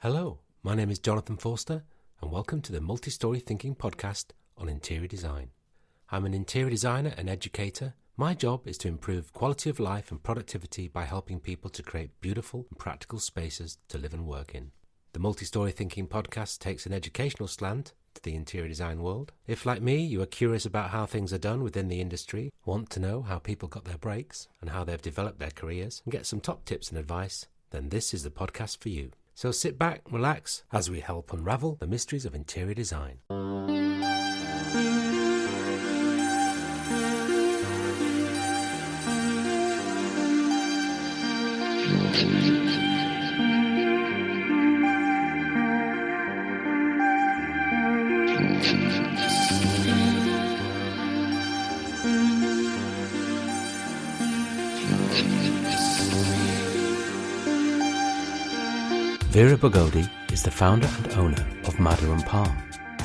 Hello, my name is Jonathan Forster, and welcome to the Multi-Story Thinking podcast on interior design. I'm an interior designer and educator. My job is to improve quality of life and productivity by helping people to create beautiful and practical spaces to live and work in. The Multi-Story Thinking podcast takes an educational slant to the interior design world. If, like me, you are curious about how things are done within the industry, want to know how people got their breaks and how they've developed their careers, and get some top tips and advice, then this is the podcast for you. So sit back, relax, as we help unravel the mysteries of interior design. Vera Bogodi is the founder and owner of Madu and Palm,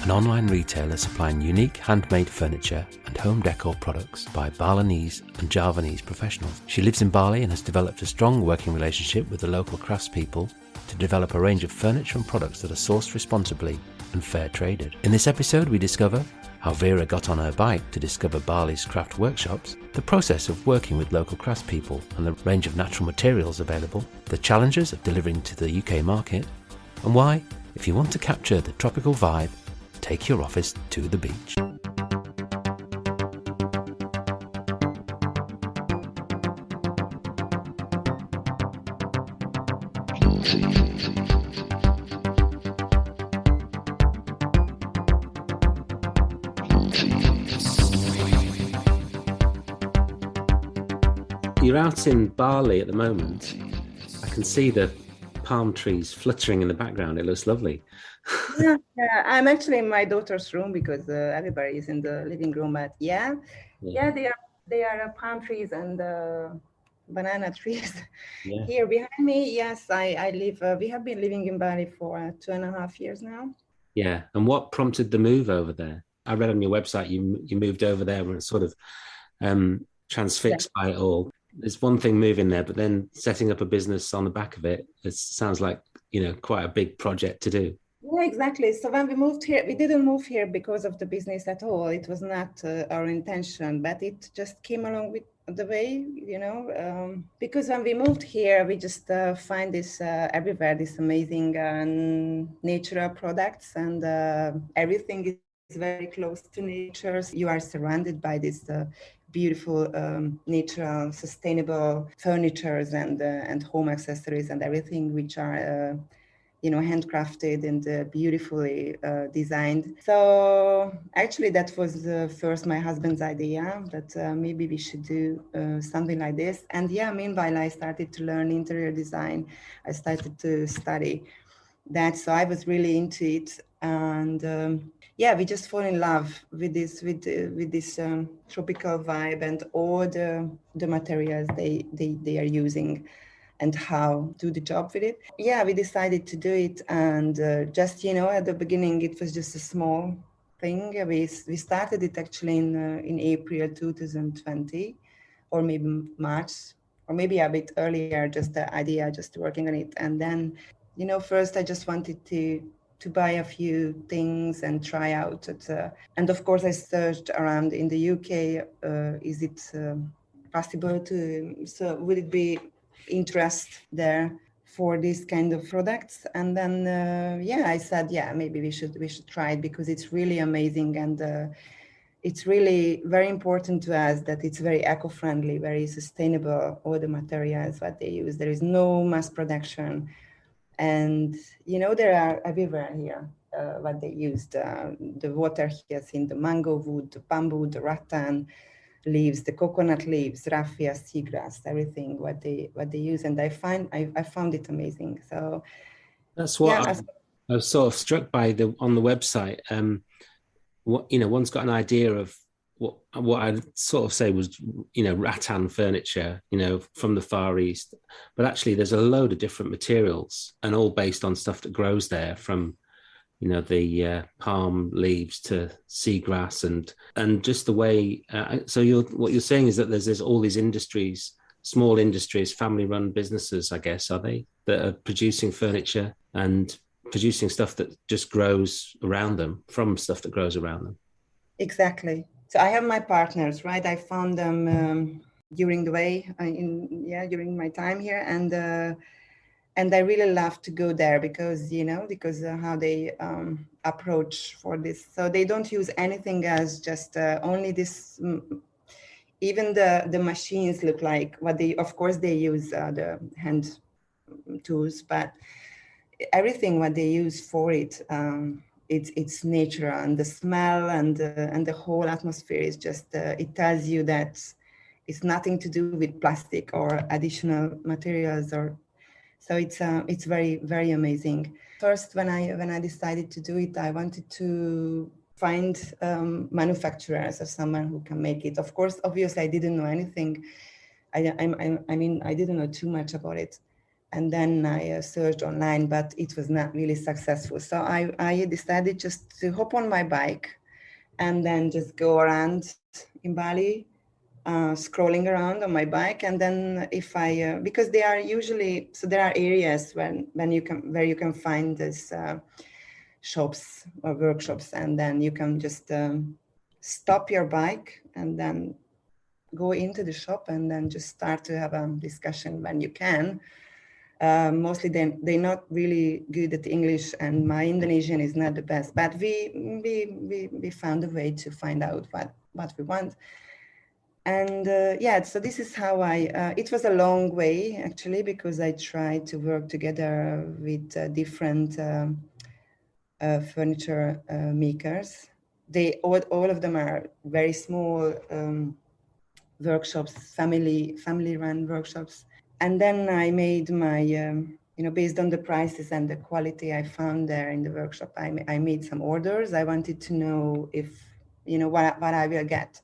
an online retailer supplying unique handmade furniture and home decor products by Balinese and Javanese professionals. She lives in Bali and has developed a strong working relationship with the local craftspeople to develop a range of furniture and products that are sourced responsibly and fair traded. In this episode, we discover how Vera got on her bike to discover Bali's craft workshops, the process of working with local craftspeople and the range of natural materials available, the challenges of delivering to the UK market, and why, if you want to capture the tropical vibe, take your office to the beach. You're out in Bali at the moment. I can see the palm trees fluttering in the background. It looks lovely. Yeah, I'm actually in my daughter's room because everybody is in the living room. But they are palm trees and banana trees. Yeah. Here behind me. Yes, I live. We have been living in Bali for 2.5 years now. Yeah, and what prompted the move over there? I read on your website you moved over there and sort of transfixed by it all. There's one thing moving there, but then setting up a business on the back of it, it sounds like, quite a big project to do. Yeah, exactly. So when we moved here, we didn't move here because of the business at all. It was not our intention, but it just came along with the way, because when we moved here, we just find this everywhere, this amazing natural products, and everything is very close to nature. You are surrounded by this beautiful, natural, sustainable furnitures and home accessories and everything, which are, handcrafted and beautifully designed. So actually, that was first my husband's idea that maybe we should do something like this. And meanwhile, I started to learn interior design. I started to study that, so I was really into it. And we just fall in love with this tropical vibe and all the materials they are using and how to do the job with it. Yeah, we decided to do it, and just at the beginning it was just a small thing. We started it actually in April 2020, or maybe March, or maybe a bit earlier. Just the idea, just working on it, and then first I just wanted to buy a few things and try out it. And of course I searched around in the UK, is it possible so would it be interest there for this kind of products? And then I said, maybe we should try it, because it's really amazing, and it's really very important to us that it's very eco-friendly, very sustainable, all the materials that they use. There is no mass production. And, there are everywhere here what they used. The water hyacinth, the mango wood, the bamboo, the rattan leaves, the coconut leaves, raffia, seagrass, everything what they use. And I found it amazing. So that's what I was sort of struck by on the website. One's got an idea of what I'd sort of say was, rattan furniture, from the Far East. But actually there's a load of different materials, and all based on stuff that grows there, from, the palm leaves to seagrass and just the way. So what you're saying is that there's all these industries, small industries, family-run businesses, I guess, are they, that are producing furniture and producing stuff that just grows around them from stuff that grows around them. Exactly. So I have my partners, right? I found them during the way, during my time here, and I really love to go there because how they approach for this. So they don't use anything as just only this. Even the machines look like what they. Of course, they use the hand tools, but everything what they use for it. It's natural, and the smell and the whole atmosphere is just it tells you that it's nothing to do with plastic or additional materials, or so it's very, very amazing. First, when I decided to do it, I wanted to find manufacturers or someone who can make it. Of course, obviously I didn't know anything. I didn't know too much about it. And then I searched online, but it was not really successful. So I decided just to hop on my bike and then just go around in Bali, scrolling around on my bike. And then if I, because they are usually, so there are areas where you can find this shops or workshops, and then you can just stop your bike and then go into the shop and then just start to have a discussion when you can. Mostly they're not really good at English, and my Indonesian is not the best, but we found a way to find out what we want. And so this is how it was a long way actually, because I tried to work together with different furniture makers. All of them are very small workshops, family run workshops. And then I made my, based on the prices and the quality I found there in the workshop, I made some orders. I wanted to know if, what I will get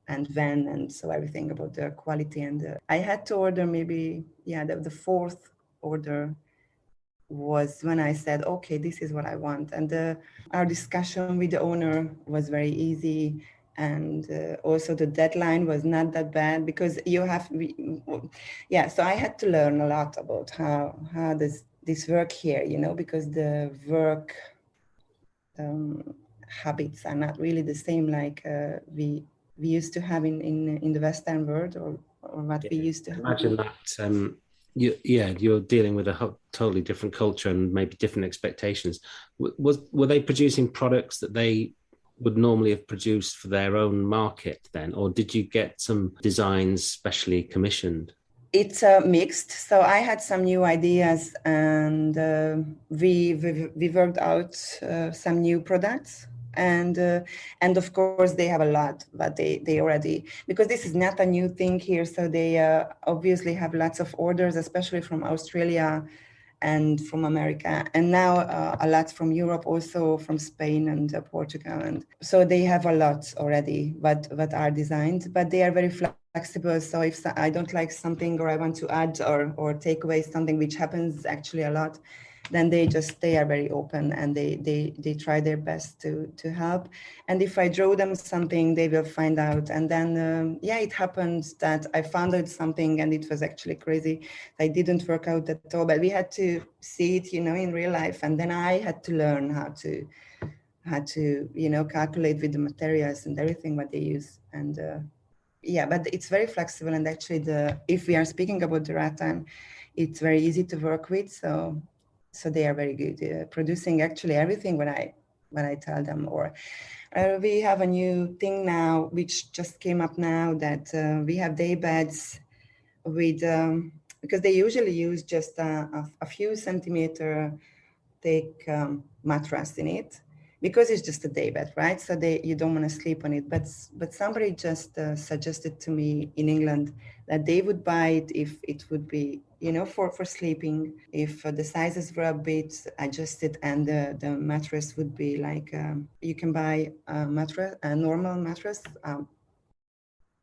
and when, and so everything about the quality. And I had to order maybe, the fourth order was when I said, okay, this is what I want. And our discussion with the owner was very easy. And also the deadline was not that bad, because so I had to learn a lot about how this work here, because the work habits are not really the same like we used to have in the Western world, or what we used to have. Imagine that you're dealing with a totally different culture and maybe different expectations. Were they producing products that they would normally have produced for their own market then, or did you get some designs specially commissioned? It's mixed. So I had some new ideas, and we worked out some new products. And of course they have a lot, but they already, because this is not a new thing here, so they obviously have lots of orders, especially from Australia and from America, and now a lot from Europe, also from Spain and Portugal. And so they have a lot already, but are designed, but they are very flexible. So if I don't like something, or I want to add or take away something, which happens actually a lot, then they are very open, and they try their best to help. And if I draw them something, they will find out. And then it happened that I found out something, and it was actually crazy. I didn't work out at all, but we had to see it, in real life. And then I had to learn how to calculate with the materials and everything what they use. And but it's very flexible. And actually if we are speaking about the rattan, it's very easy to work with. So they are very good producing actually everything when I tell them. Or we have a new thing now, which just came up now, that we have day beds with, because they usually use just a few centimeter thick mattress in it, because it's just a day bed, right? So you don't want to sleep on it. But somebody just suggested to me in England that they would buy it if it would be, for sleeping, if the sizes were a bit adjusted, and the mattress would be like, you can buy a normal mattress,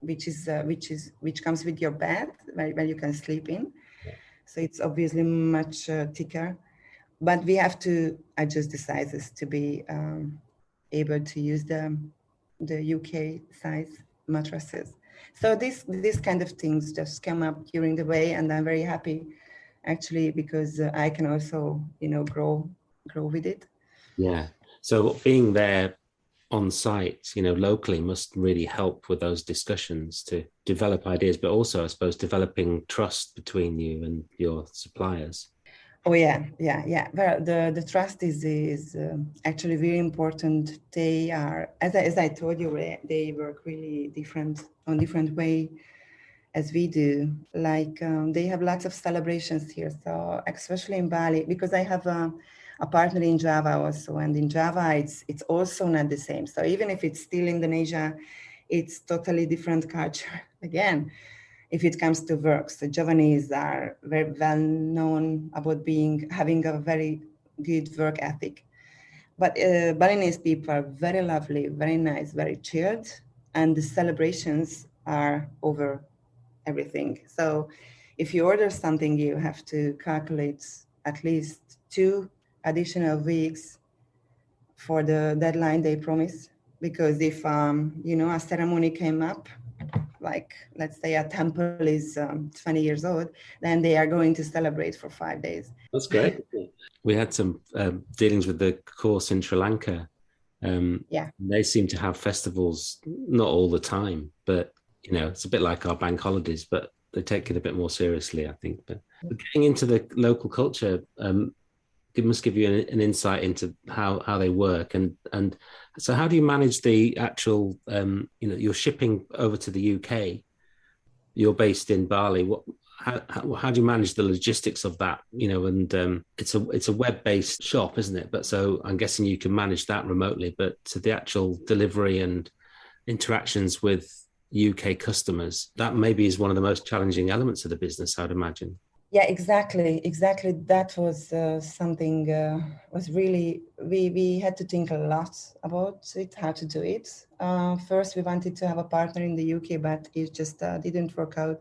which comes with your bed, where you can sleep in. So it's obviously much thicker. But we have to adjust the sizes to be able to use the UK size mattresses. So this kind of things just come up during the way, and I'm very happy actually, because I can also grow grow with it. Yeah. So being there on site, locally must really help with those discussions to develop ideas, but also, I suppose, developing trust between you and your suppliers. Oh yeah. Well, the trust is actually very important. They are, as I told you, they work really different way as we do. Like they have lots of celebrations here. So especially in Bali, because I have a partner in Java also, and in Java it's also not the same. So even if it's still Indonesia, it's totally different culture again. If it comes to works, the Javanese are very well known about having a very good work ethic. But Balinese people are very lovely, very nice, very chilled, and the celebrations are over everything. So if you order something, you have to calculate at least 2 additional weeks for the deadline they promise. Because if, a ceremony came up, like let's say a temple is 20 years old, then they are going to celebrate for 5 days. That's great. We had some dealings with the course in Sri Lanka. They seem to have festivals, not all the time, but it's a bit like our bank holidays, but they take it a bit more seriously, I think. But getting into the local culture, it must give you an insight into how they work. And so how do you manage the actual, you're shipping over to the UK, you're based in Bali. How do you manage the logistics of that? And it's a web-based shop, isn't it? But so I'm guessing you can manage that remotely, but to the actual delivery and interactions with UK customers, that maybe is one of the most challenging elements of the business, I'd imagine. Yeah, exactly. That was something was really, we had to think a lot about it, how to do it. First, we wanted to have a partner in the UK, but it just didn't work out.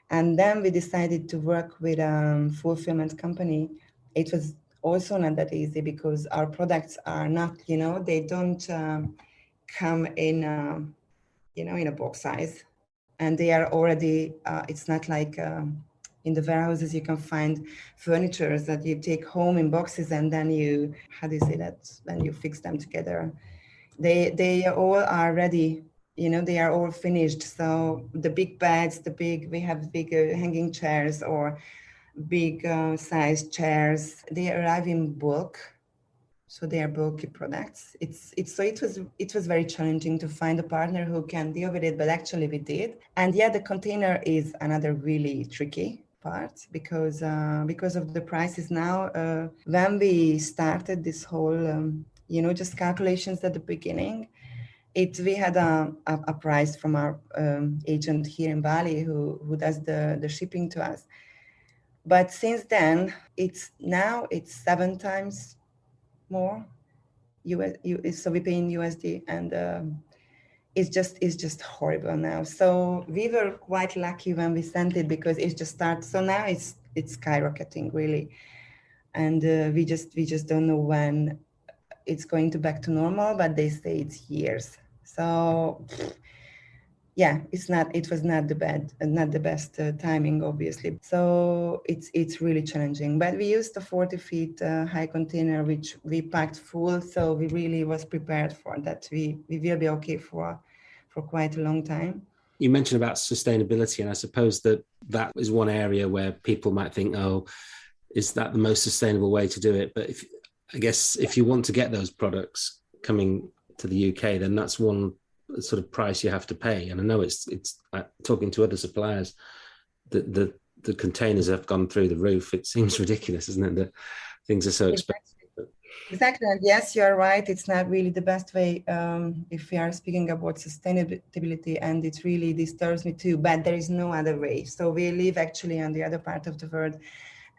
And then we decided to work with a fulfillment company. It was also not that easy because our products are not, they don't come in, in a box size. And they are already, it's not like in the warehouses you can find furniture that you take home in boxes and then you, how do you say that? Then you fix them together. They all are ready. They are all finished. So the big beds, we have big hanging chairs or big sized chairs. They arrive in bulk. So they are bulky products. It was very challenging to find a partner who can deal with it, but actually we did. And yeah, the container is another really tricky part because of the prices now. When we started this whole, just calculations at the beginning, we had a price from our agent here in Bali who does the shipping to us. But since then, it's 7 times more so we pay in USD, and it's just horrible now. So we were quite lucky when we sent it because it just started. So now it's skyrocketing really, and we just don't know when it's going to back to normal, but they say it's years. So yeah, it was not the best timing, obviously. So it's really challenging. But we used a 40 feet high container, which we packed full. So we really was prepared for that. We will be okay for quite a long time. You mentioned about sustainability, and I suppose that is one area where people might think, oh, is that the most sustainable way to do it? But if you want to get those products coming to the UK, then that's one sort of price you have to pay. And I know it's talking to other suppliers, the containers have gone through the roof. It seems ridiculous, isn't it, that things are so expensive? Exactly. And yes, you're right. It's not really the best way if we are speaking about sustainability, and it really disturbs me too, but there is no other way. So we live actually on the other part of the world,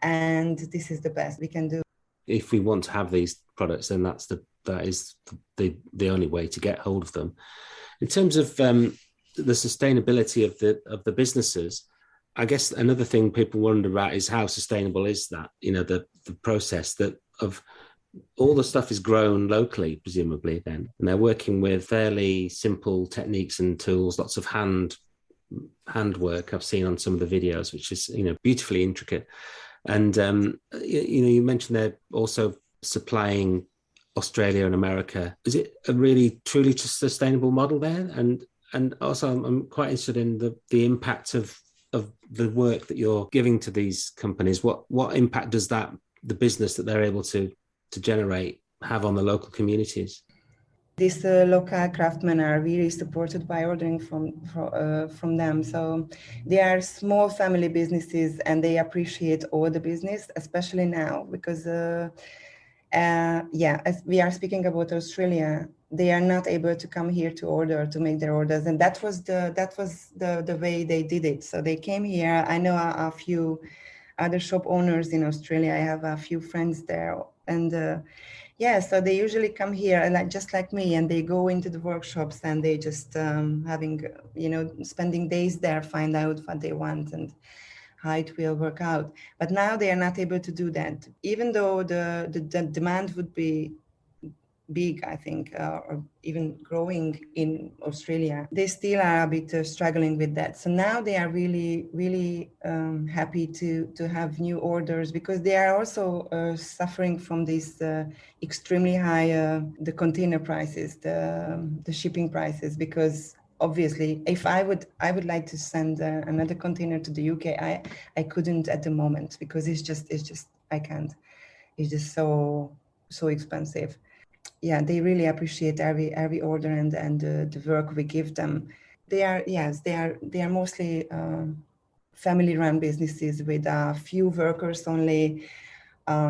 and this is the best we can do. If we want to have these products, then that is the only way to get hold of them. In terms of the sustainability of the businesses, I guess another thing people wonder about is how sustainable is that? The process that of all the stuff is grown locally, presumably. Then, and they're working with fairly simple techniques and tools, lots of handwork I've seen on some of the videos, which is beautifully intricate. And you mentioned they're also supplying Australia and America. Is it a really truly sustainable model there? And also I'm quite interested in the impact of the work that you're giving to these companies. What impact does the business that they're able to generate have on the local communities? These local craftsmen are really supported by ordering from them. So they are small family businesses, and they appreciate all the business, especially now, because as we are speaking about Australia, they are not able to come here to make their orders, and that was the way they did it. So they came here. I know a few other shop owners in Australia. I have a few friends there, and so they usually come here, and just like me, and they go into the workshops, and they just spending days there, find out what they want and how it will work out. But now they are not able to do that, even though the demand would be big, I think, or even growing in Australia. They still are a bit struggling with that. So now they are really, really happy to have new orders, because they are also suffering from this extremely high the container prices, the shipping prices, because obviously if I would like to send another container to the UK, I couldn't at the moment, because it's just I can't. It's just so expensive. Yeah, they really appreciate every order and the work we give them. They are mostly family-run businesses with a few workers only.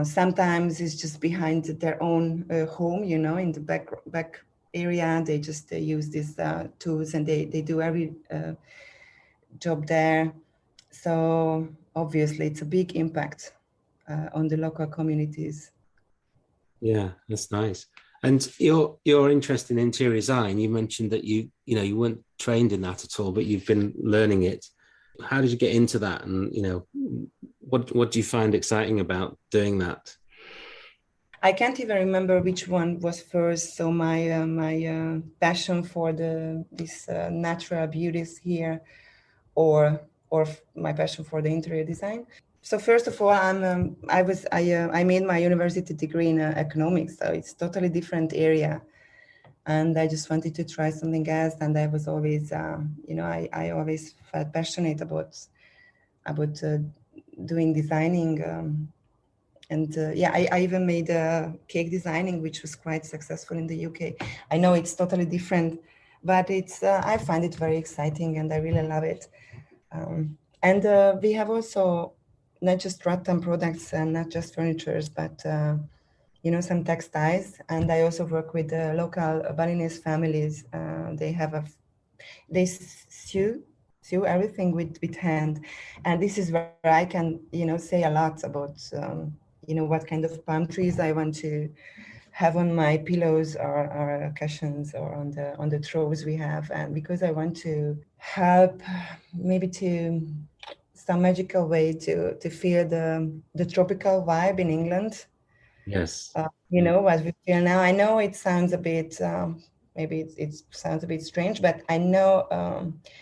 Sometimes it's just behind their own home, in the back area. They just use these tools, and they do every job there. So obviously it's a big impact on the local communities. Yeah, that's nice. And your interest in interior design, you mentioned that you weren't trained in that at all, but you've been learning it. How did you get into that? And, what do you find exciting about doing that? I can't even remember which one was first. So my passion for these natural beauties here, or my passion for the interior design. So first of all, I made my university degree in economics, so it's totally different area, and I just wanted to try something else. And I was always, I always felt passionate about doing designing, I even made cake designing, which was quite successful in the UK. I know it's totally different, but it's I find it very exciting, and I really love it. And we have also not just rattan products and not just furnitures, but some textiles. And I also work with the local Balinese families. They sew everything with hand, and this is where I can say a lot about what kind of palm trees I want to have on my pillows or cushions, or on the throws we have, and because I want to help maybe to some magical way to feel the tropical vibe in England. Yes. What we feel now. I know it sounds a bit maybe it sounds a bit strange, but I know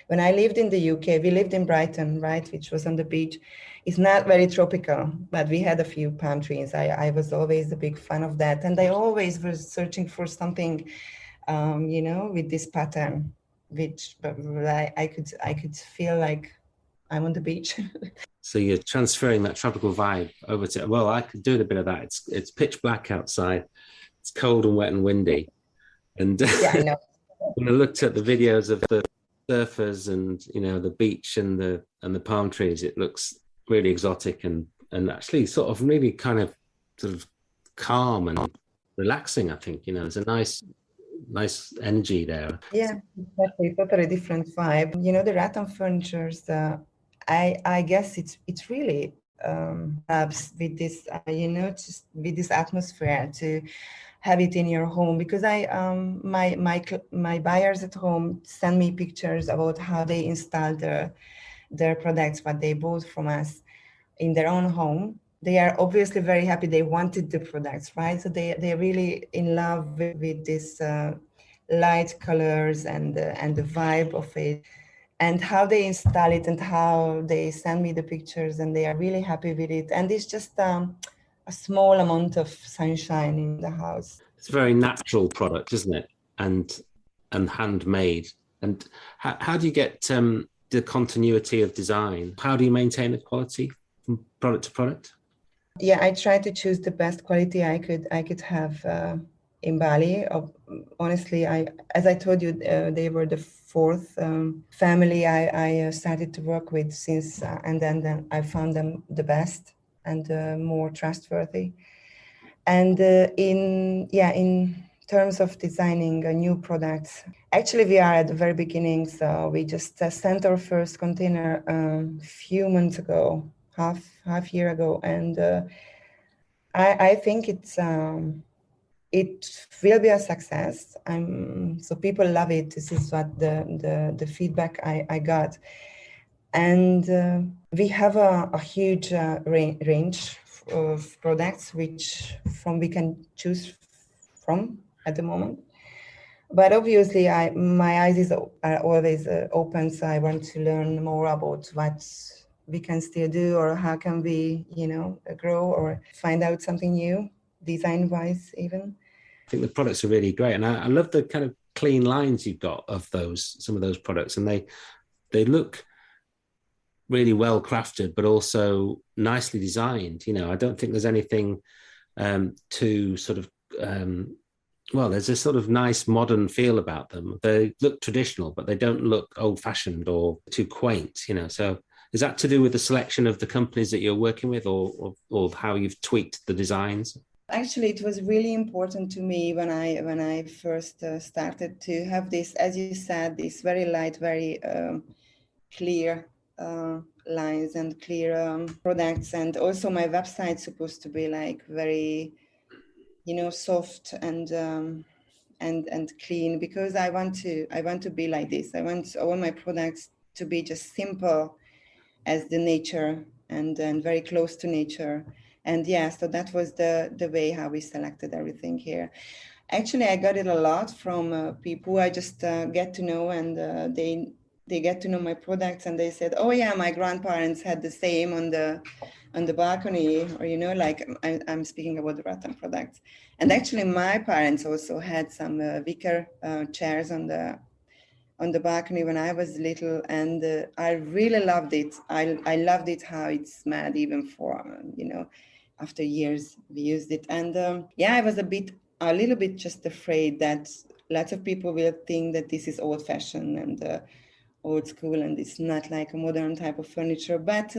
when I lived in the UK, we lived in Brighton, right, which was on the beach. It's not very tropical, but we had a few palm trees. I was always a big fan of that, and I always was searching for something, with this pattern, which I could feel like I'm on the beach. So you're transferring that tropical vibe over to, well, I could do a bit of that. It's pitch black outside. It's cold and wet and windy. And Yeah, I know. when I looked at the videos of the surfers and the beach and the palm trees, it looks really exotic and actually sort of really kind of sort of calm and relaxing. I think there's a nice energy there. Yeah, exactly. Totally different vibe. The rattan furnitures. I guess it's really helps with this. Just with this atmosphere to have it in your home, because my buyers at home send me pictures about how they installed their products, what they bought from us in their own home. They are obviously very happy. They wanted the products, right? So they're really in love with this light colors and the vibe of it, and how they install it, and how they send me the pictures, and they are really happy with it. And it's just a small amount of sunshine in the house. It's a very natural product, isn't it? And handmade. And how do you get the continuity of design? How do you maintain the quality from product to product? Yeah, I tried to choose the best quality I could have in Bali. Honestly, as I told you, they were the fourth family I started to work with since, and then I found them the best and more trustworthy. And in terms of designing new products, actually we are at the very beginning. So we just sent our first container a few months ago, half year ago, and I think it will be a success. So people love it. This is what the feedback I got, and we have a huge range of products which we can choose from at the moment. But obviously, my eyes are always open, so I want to learn more about what we can still do, or how can we, grow or find out something new, design-wise even. I think the products are really great, and I love the kind of clean lines you've got of some of those products, and they look really well crafted, but also nicely designed. I don't think there's anything too sort of there's a sort of nice modern feel about them. They look traditional, but they don't look old-fashioned or too quaint. So is that to do with the selection of the companies that you're working with, or how you've tweaked the designs? Actually, it was really important to me when I first started to have this, as you said, this very light, very clear lines and clear products. And also my website's supposed to be like very, soft and clean, because I want to be like this. I want all my products to be just simple as the nature and very close to nature. And yeah, so that was the way how we selected everything here. Actually, I got it a lot from people I just get to know, and they get to know my products, and they said, oh yeah, my grandparents had the same on the balcony, or like I'm speaking about the rattan products. And actually my parents also had some wicker chairs on the balcony when I was little, and I really loved it. I loved it how it smelled, even for after years we used it. And I was a little bit just afraid that lots of people will think that this is old-fashioned and old school, and it's not like a modern type of furniture. But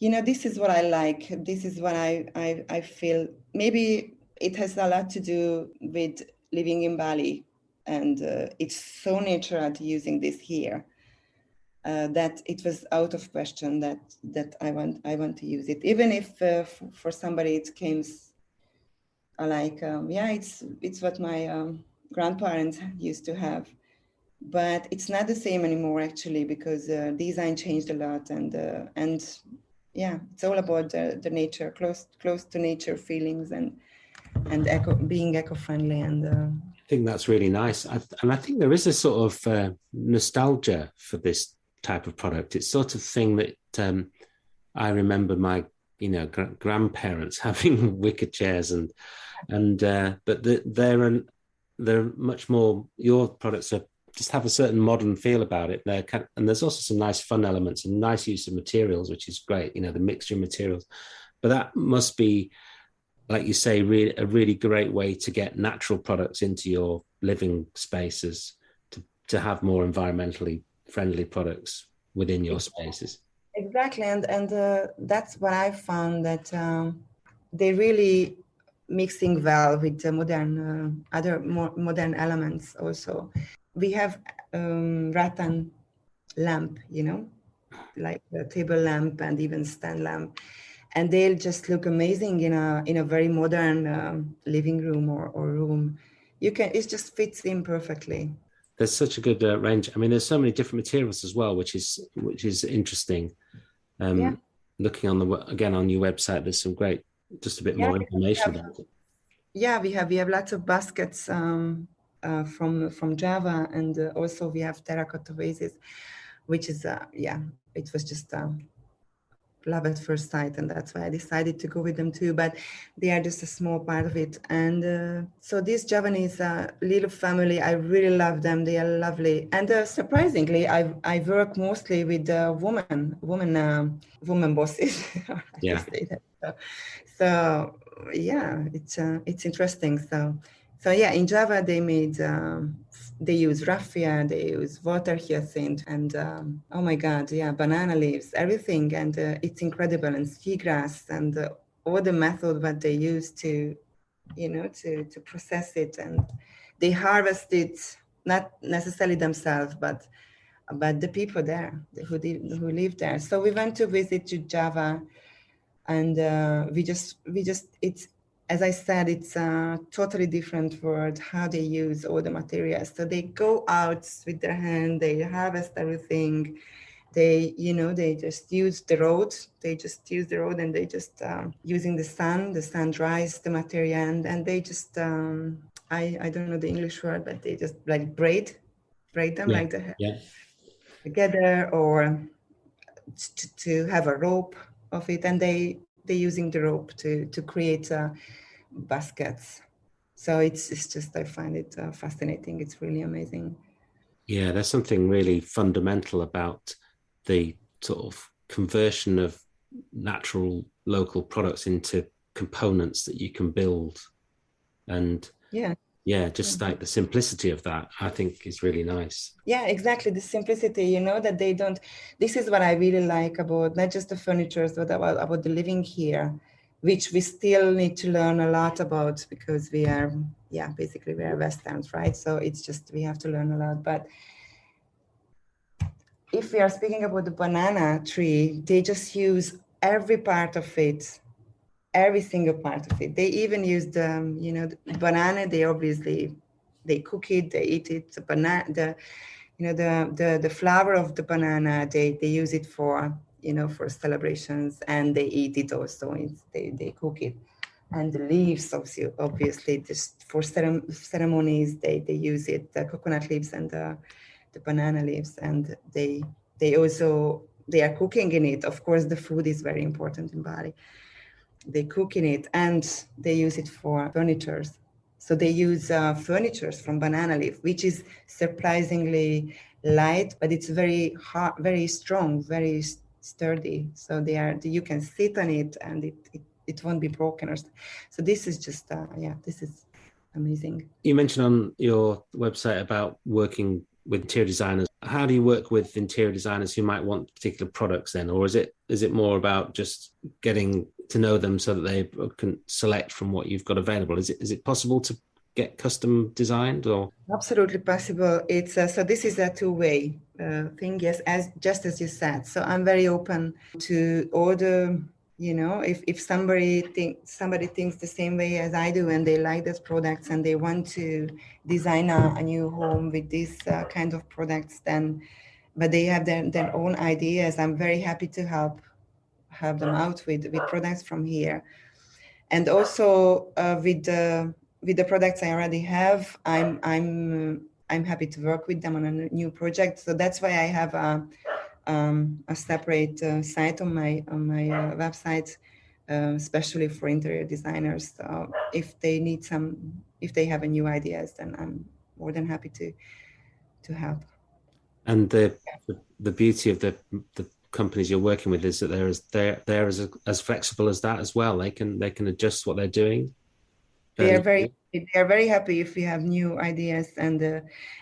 this is what I like. This is what I feel. Maybe it has a lot to do with living in Bali, and it's so natural to using this here that it was out of question that I want to use it, even if for somebody it came like it's what my grandparents used to have. But it's not the same anymore, actually, because design changed a lot, and it's all about the nature, close to nature feelings, and being eco-friendly. And I think that's really nice, and I think there is a sort of nostalgia for this type of product. It's sort of thing that I remember my grandparents having wicker chairs, but they're much more. Your products just have a certain modern feel about it. And there's also some nice fun elements and nice use of materials, which is great. The mixture of materials. But that must be, like you say, a really great way to get natural products into your living spaces, to have more environmentally friendly products within your spaces. Exactly, and that's what I found, that they really mixing well with the other more modern elements also. We have rattan lamp, like the table lamp and even stand lamp, and they'll just look amazing in a very modern living room or room. It just fits in perfectly. There's such a good range. I mean, there's so many different materials as well, which is interesting. Looking on your website, there's some great, just a bit more information about it. Yeah, we have lots of baskets from Java, and also we have terracotta vases, which is it was just love at first sight, and that's why I decided to go with them too. But they are just a small part of it. And so this Javanese little family, I really love them. They are lovely. And surprisingly, I work mostly with woman bosses. I Yeah. just say that. So yeah, it's interesting. So yeah, in Java they use raffia, they use water hyacinth, and oh my God, yeah, banana leaves, everything, and it's incredible, and seagrass, and all the method that they use to, to process it, and they harvest it not necessarily themselves, but the people there who live there. So we went to visit to Java, and we just it's, as I said, it's a totally different world how they use all the materials. So they go out with their hand, they harvest everything, they just use the road, and they just using the sun dries the material, and they just I don't know the English word, but they just like braid them, Yeah. like the Yeah. together, or to have a rope of it, and they're using the rope to create baskets. So it's just, I find it fascinating. It's really amazing. Yeah, there's something really fundamental about the sort of conversion of natural local products into components that you can build. And yeah, just like the simplicity of that, I think is really nice. Yeah, exactly. The simplicity, that they don't, this is what I really like about not just the furniture, but about the living here, which we still need to learn a lot about, because we are Westerns, right? So it's just, we have to learn a lot. But if we are speaking about the banana tree, they just use every part of it, every single part of it. They even use the banana. They cook it, they eat it. The banana, the flower of the banana, they use it for for celebrations, and they eat it also. They cook it, and the leaves obviously just for ceremonies they use it. The coconut leaves and the banana leaves, and they are cooking in it. Of course, the food is very important in Bali. They cook in it, and they use it for furnitures. So they use furnitures from banana leaf, which is surprisingly light, but it's very hard, very strong, very sturdy. So you can sit on it, and it won't be broken. So this is just, this is amazing. You mentioned on your website about working with interior designers. How do you work with interior designers who might want particular products then? Or is it more about just getting to know them so that they can select from what you've got available? Is it possible to get custom designed? Or absolutely possible. It's so this is a two-way thing. Yes, just as you said. So I'm very open to order. If somebody thinks the same way as I do, and they like those products, and they want to design a new home with these kind of products, but they have their own ideas, I'm very happy to help them out with products from here. And also with the products I already have, I'm happy to work with them on a new project. So that's why I have a separate site on my website, especially for interior designers. So if they have a new ideas, then I'm more than happy to help. And the beauty of the companies you're working with is that they're as flexible as that as well. They can adjust what they're doing. They are very happy if we have new ideas, and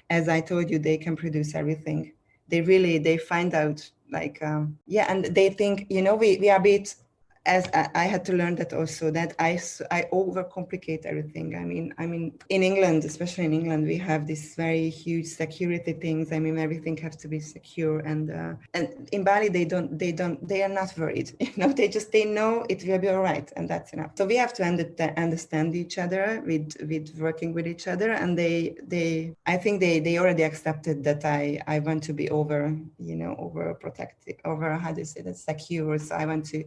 as I told you, they can produce everything. They find out, like and they think, we are a bit, as I had to learn that also, that I overcomplicate everything. I mean, in England, especially in England, we have this very huge security things. I mean, everything has to be secure, and in Bali they are not worried. They know it will be all right, and that's enough. So we have to understand each other with working with each other, and I think they already accepted that I want to be over protective, over, how do you say that, secure. So I want to.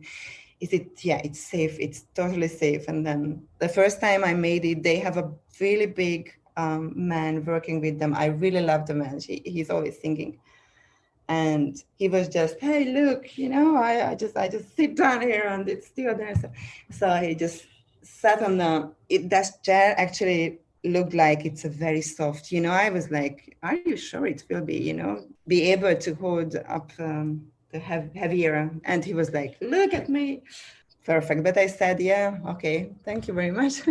It's safe. It's totally safe. And then the first time I made it, they have a really big man working with them. I really love the man. He's always singing. And he was just, hey, look, I just sit down here and it's still there. So he just sat on that chair actually looked like it's a very soft, I was like, are you sure it will be able to hold up the heavier? And he was like, look at me. Perfect. But I said, yeah, okay, thank you very much.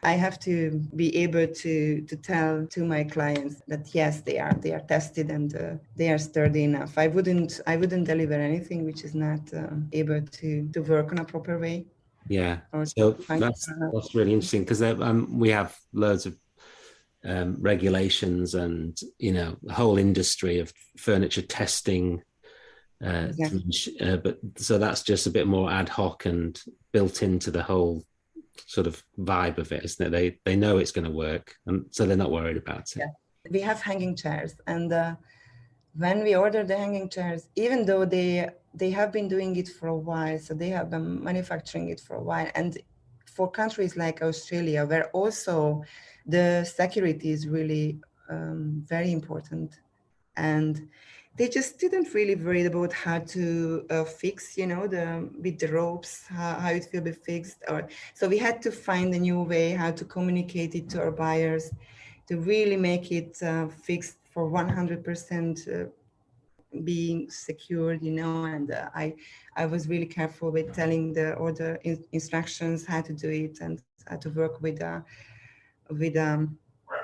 I have to be able to tell to my clients that yes, they are tested and they are sturdy enough. I wouldn't deliver anything which is not able to work on a proper way. Yeah. So that's really interesting, because we have loads of regulations and the whole industry of furniture testing. But so that's just a bit more ad hoc and built into the whole sort of vibe of it, isn't it? They know it's going to work, and so they're not worried about it. Yeah. We have hanging chairs, and when we order the hanging chairs, even though they have been doing it for a while, so they have been manufacturing it for a while, and for countries like Australia, where also the security is really very important, and they just didn't really worry about how to fix, with the ropes, how it will be fixed. So we had to find a new way how to communicate it to our buyers, to really make it fixed for 100% being secured, and I was really careful with telling all the instructions how to do it and how to work with a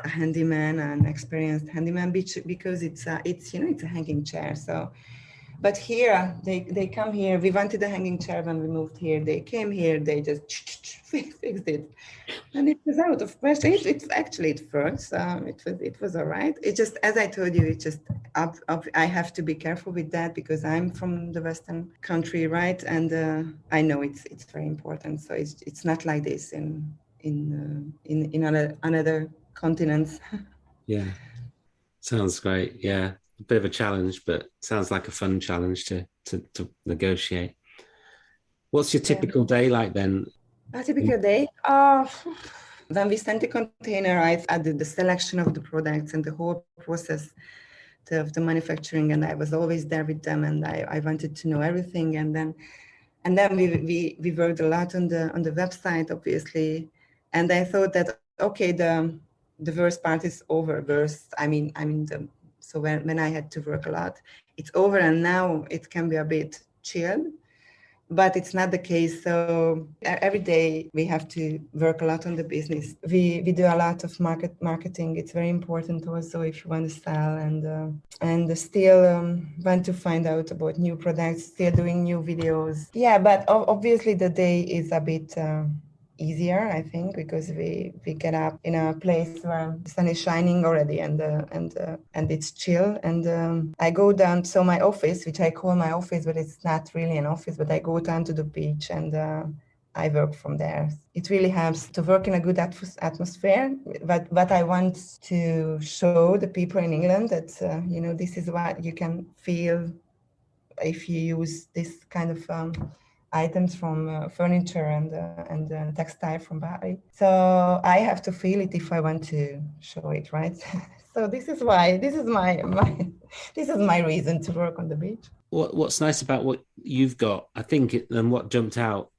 handyman, an experienced handyman, because it's a hanging chair. So, but here they come here. We wanted a hanging chair when we moved here. They came here. They just fixed it, and it was out of question. It actually at first it was all right. It just, as I told you, it just up. I have to be careful with that because I'm from the Western country, right? And I know it's very important. So it's not like this in another continents. Yeah, sounds great. Yeah, a bit of a challenge, but sounds like a fun challenge to negotiate. What's your typical day like then? A typical day? When we sent the container, I did the selection of the products and the whole process of the manufacturing, and I was always there with them, and I wanted to know everything. And then we worked a lot on the website, obviously. And I thought that, okay, the worst part is over. So when I had to work a lot, it's over, and now it can be a bit chill. But it's not the case. So every day we have to work a lot on the business. We do a lot of marketing. It's very important also if you want to sell and still want to find out about new products, still doing new videos. Yeah, but obviously the day is a bit easier, I think, because we get up in a place where the sun is shining already and it's chill. And I go down to my office, which I call my office, but it's not really an office, but I go down to the beach and I work from there. It really helps to work in a good atmosphere. But I want to show the people in England that, this is what you can feel if you use this kind of items from furniture and textile from Bali. So I have to feel it if I want to show it, right? So this is my this is my reason to work on the beach. What's nice about what you've got, I think, and what jumped out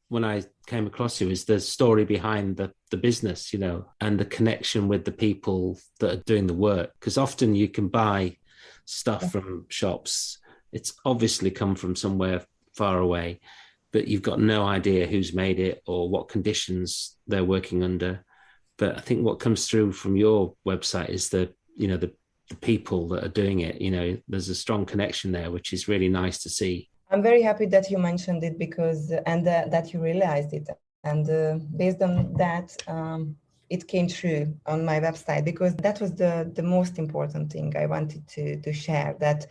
when I came across you is the story behind the business, and the connection with the people that are doing the work. Because often you can buy stuff from shops. It's obviously come from somewhere far away, but you've got no idea who's made it or what conditions they're working under. But I think what comes through from your website is the people that are doing it. There's a strong connection there, which is really nice to see. I'm very happy that you mentioned it that you realized it. And based on that, it came true on my website, because that was the most important thing I wanted to share, that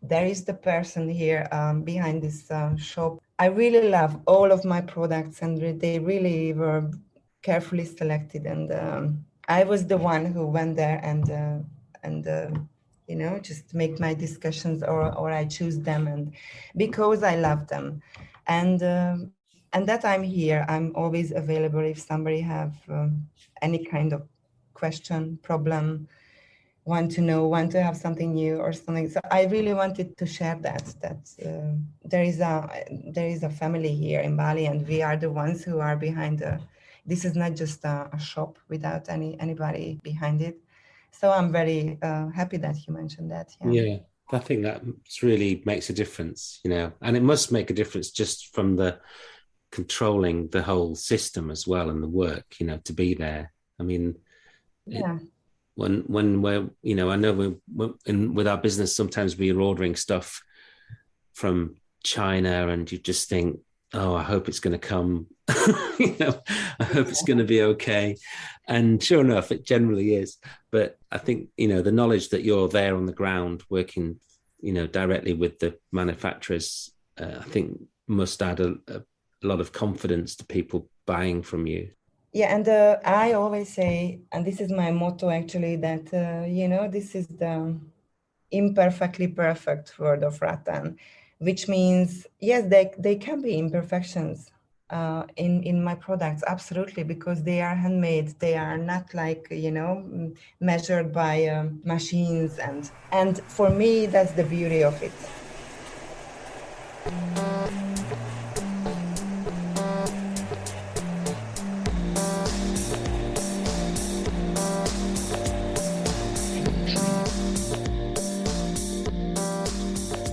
there is the person here behind this shop. I really love all of my products, and they really were carefully selected. And I was the one who went there and just make my discussions, or I choose them, and because I love them. And that I'm here, I'm always available if somebody have any kind of question, problem. want to know, want to have something new or something. So I really wanted to share that there is a family here in Bali, and we are the ones who are behind this is not just a shop without anybody behind it. So I'm very happy that you mentioned that. Yeah, I think that really makes a difference, and it must make a difference just from the controlling the whole system as well and the work, to be there. I mean, yeah. When we're, I know with our business, sometimes we're ordering stuff from China and you just think, oh, I hope it's going to come, I hope it's going to be okay. And sure enough, it generally is. But I think, the knowledge that you're there on the ground working, directly with the manufacturers, I think must add a lot of confidence to people buying from you. Yeah, and I always say, and this is my motto actually, that, this is the imperfectly perfect word of Ratan, which means, yes, they can be imperfections in my products, absolutely, because they are handmade. They are not like, measured by machines. And for me, that's the beauty of it.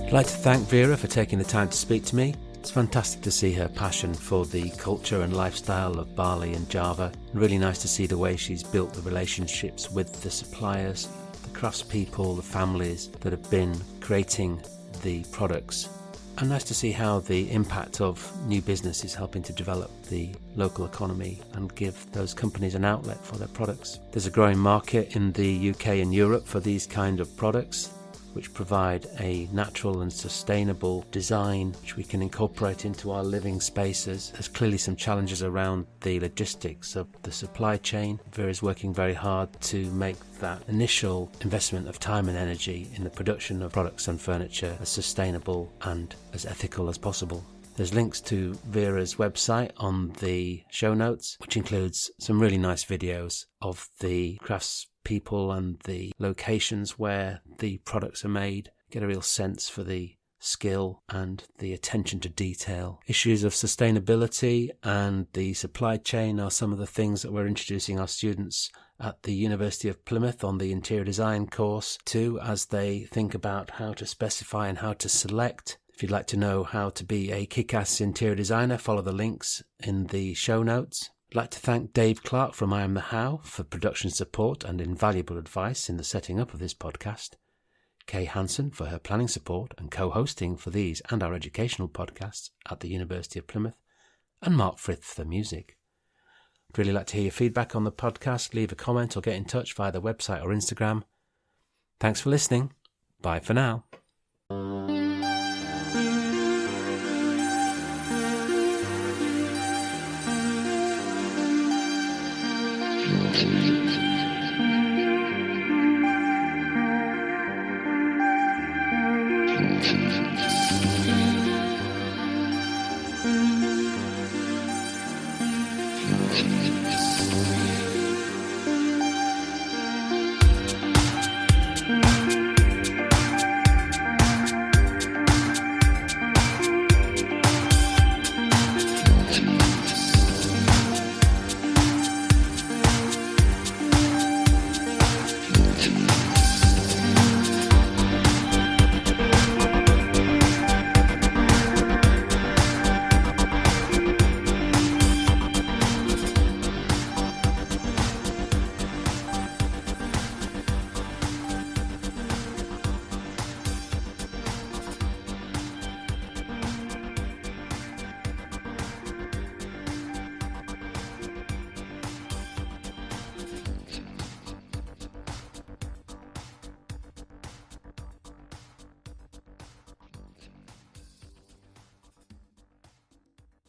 I'd like to thank Vera for taking the time to speak to me. It's fantastic to see her passion for the culture and lifestyle of Bali and Java. Really nice to see the way she's built the relationships with the suppliers, the craftspeople, the families that have been creating the products. And nice to see how the impact of new business is helping to develop the local economy and give those companies an outlet for their products. There's a growing market in the UK and Europe for these kind of products, which provide a natural and sustainable design which we can incorporate into our living spaces. There's clearly some challenges around the logistics of the supply chain. Vera is working very hard to make that initial investment of time and energy in the production of products and furniture as sustainable and as ethical as possible. There's links to Vera's website on the show notes, which includes some really nice videos of the craftspeople and the locations where the products are made. Get a real sense for the skill and the attention to detail. Issues of sustainability and the supply chain are some of the things that we're introducing our students at the University of Plymouth on the interior design course to, as they think about how to specify and how to select. If you'd like to know how to be a kick-ass interior designer, follow the links in the show notes. I'd like to thank Dave Clark from I Am The How for production support and invaluable advice in the setting up of this podcast. Kay Hansen for her planning support and co-hosting for these and our educational podcasts at the University of Plymouth. And Mark Frith for music. I'd really like to hear your feedback on the podcast. Leave a comment or get in touch via the website or Instagram. Thanks for listening. Bye for now. Thank you.